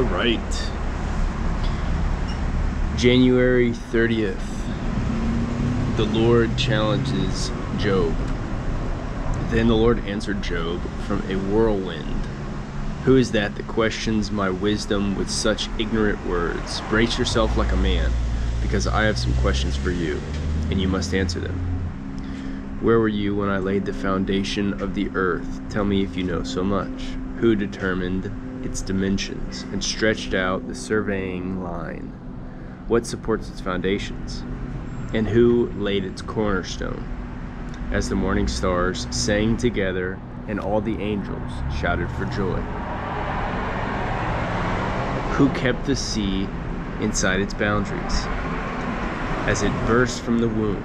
All right. January 30th. The Lord challenges Job. Then the Lord answered Job from a whirlwind. Who is that questions my wisdom with such ignorant words? Brace yourself like a man, because I have some questions for you, and you must answer them. Where were you when I laid the foundation of the earth? Tell me if you know so much. Who determined its dimensions and stretched out the surveying line? What supports its foundations? And who laid its cornerstone? As the morning stars sang together and all the angels shouted for joy. Who kept the sea inside its boundaries as it burst from the womb,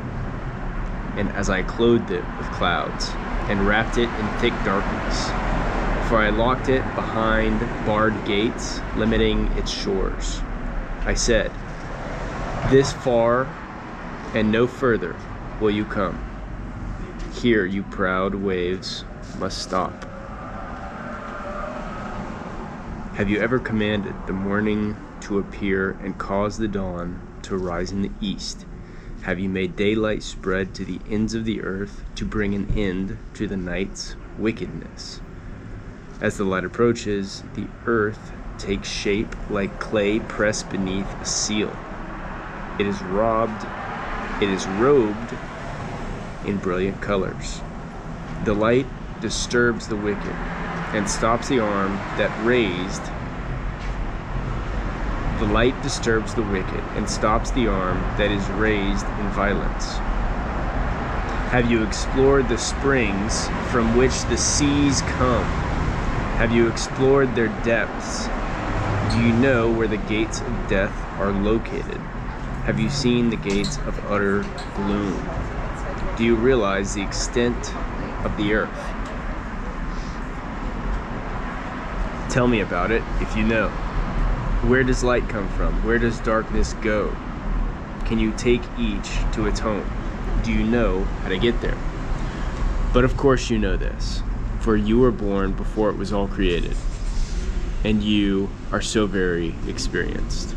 and as I clothed it with clouds and wrapped it in thick darkness? For I locked it behind barred gates, limiting its shores. I said, this far and no further will you come. Here, you proud waves must stop. Have you ever commanded the morning to appear and caused the dawn to rise in the east? Have you made daylight spread to the ends of the earth to bring an end to the night's wickedness? As the light approaches, the earth takes shape like clay pressed beneath a seal. It is robed in brilliant colors. The light disturbs the wicked and stops the arm that raised. The light disturbs the wicked and stops the arm that is raised in violence. Have you explored the springs from which the seas come? Have you explored their depths? Do you know where the gates of death are located? Have you seen the gates of utter gloom? Do you realize the extent of the earth? Tell me about it if you know. Where does light come from? Where does darkness go? Can you take each to its home? Do you know how to get there? But of course you know this, for you were born before it was all created, and you are so very experienced.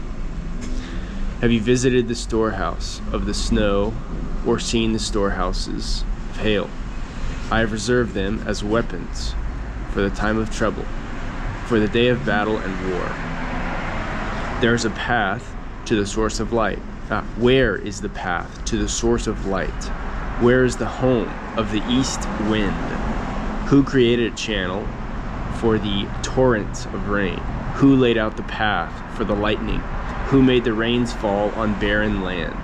Have you visited the storehouse of the snow, or seen the storehouses of hail? I have reserved them as weapons for the time of trouble, for the day of battle and war. There is a path to the source of light. Where is the path to the source of light? Where is the home of the east wind? Who created a channel for the torrents of rain? Who laid out the path for the lightning? Who made the rains fall on barren land,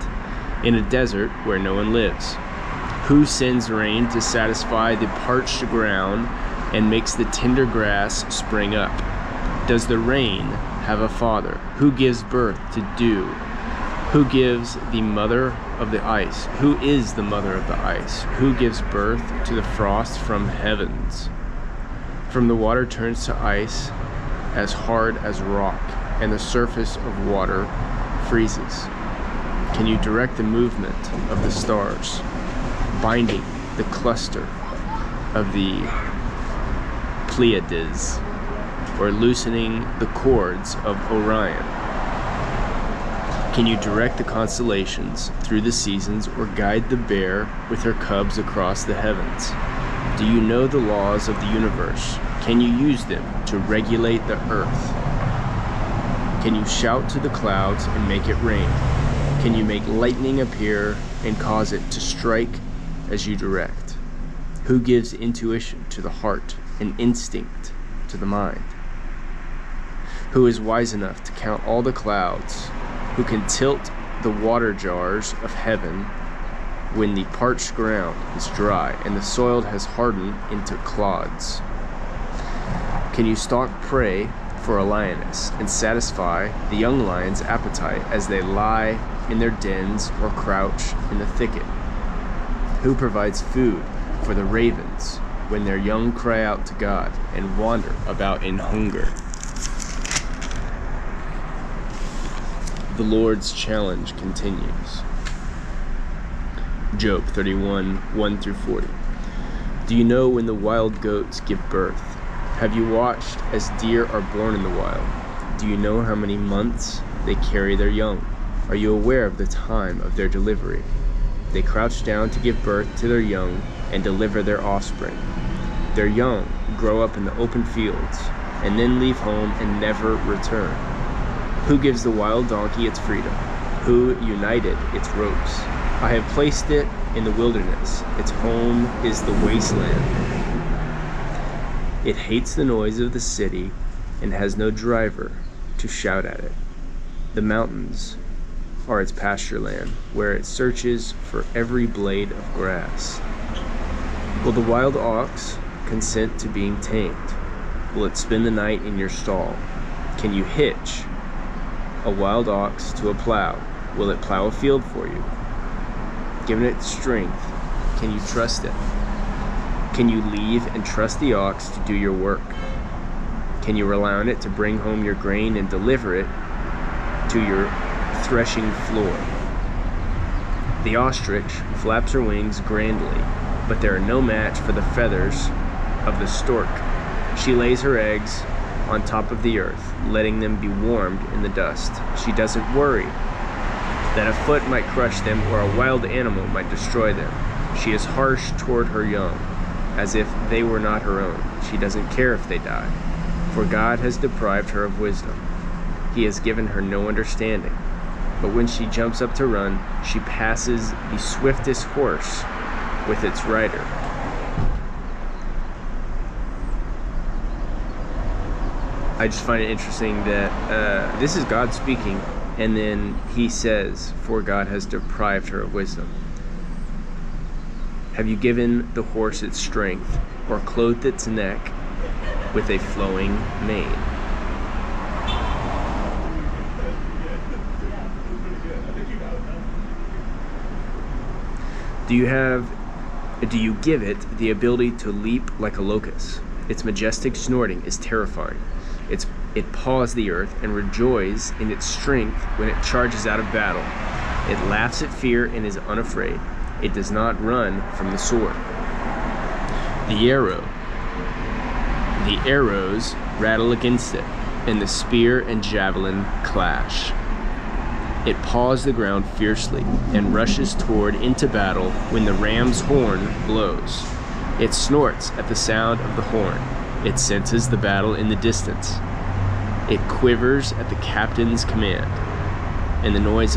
in a desert where no one lives? Who sends rain to satisfy the parched ground and makes the tender grass spring up? Does the rain have a father? Who gives birth to dew? Who gives the mother of the ice? Who is the mother of the ice? Who gives birth to the frost from heavens? From the water turns to ice as hard as rock, and the surface of water freezes. Can you direct the movement of the stars, binding the cluster of the Pleiades, or loosening the cords of Orion? Can you direct the constellations through the seasons, or guide the bear with her cubs across the heavens? Do you know the laws of the universe? Can you use them to regulate the earth? Can you shout to the clouds and make it rain? Can you make lightning appear and cause it to strike as you direct? Who gives intuition to the heart and instinct to the mind? Who is wise enough to count all the clouds? Who can tilt the water jars of heaven when the parched ground is dry and the soil has hardened into clods? Can you stalk prey for a lioness and satisfy the young lion's appetite as they lie in their dens or crouch in the thicket? Who provides food for the ravens when their young cry out to God and wander about in hunger? The Lord's challenge continues. Job 31, 1 through 40. Do you know when the wild goats give birth? Have you watched as deer are born in the wild? Do you know how many months they carry their young? Are you aware of the time of their delivery? They crouch down to give birth to their young and deliver their offspring. Their young grow up in the open fields and then leave home and never return. Who gives the wild donkey its freedom? Who united its ropes? I have placed it in the wilderness. Its home is the wasteland. It hates the noise of the city and has no driver to shout at it. The mountains are its pasture land, where it searches for every blade of grass. Will the wild ox consent to being tamed? Will it spend the night in your stall? Can you hitch a wild ox to a plow? Will it plow a field for you? Given it strength, can you trust it? Can you leave and trust the ox to do your work? Can you rely on it to bring home your grain and deliver it to your threshing floor? The ostrich flaps her wings grandly, but they are no match for the feathers of the stork. She lays her eggs on top of the earth, letting them be warmed in the dust. She doesn't worry that a foot might crush them or a wild animal might destroy them. She is harsh toward her young, as if they were not her own. She doesn't care if they die, for God has deprived her of wisdom. He has given her no understanding. But when she jumps up to run, she passes the swiftest horse with its rider. I just find it interesting that this is God speaking, and then he says, for God has deprived her of wisdom. Have you given the horse its strength, or clothed its neck with a flowing mane? Do you give it the ability to leap like a locust? Its majestic snorting is terrifying. It paws the earth and rejoices in its strength when it charges out of battle. It laughs at fear and is unafraid. It does not run from the sword. The arrows rattle against it, and the spear and javelin clash. It paws the ground fiercely and rushes toward into battle when the ram's horn blows. It snorts at the sound of the horn. It senses the battle in the distance. It quivers at the captain's command and the noise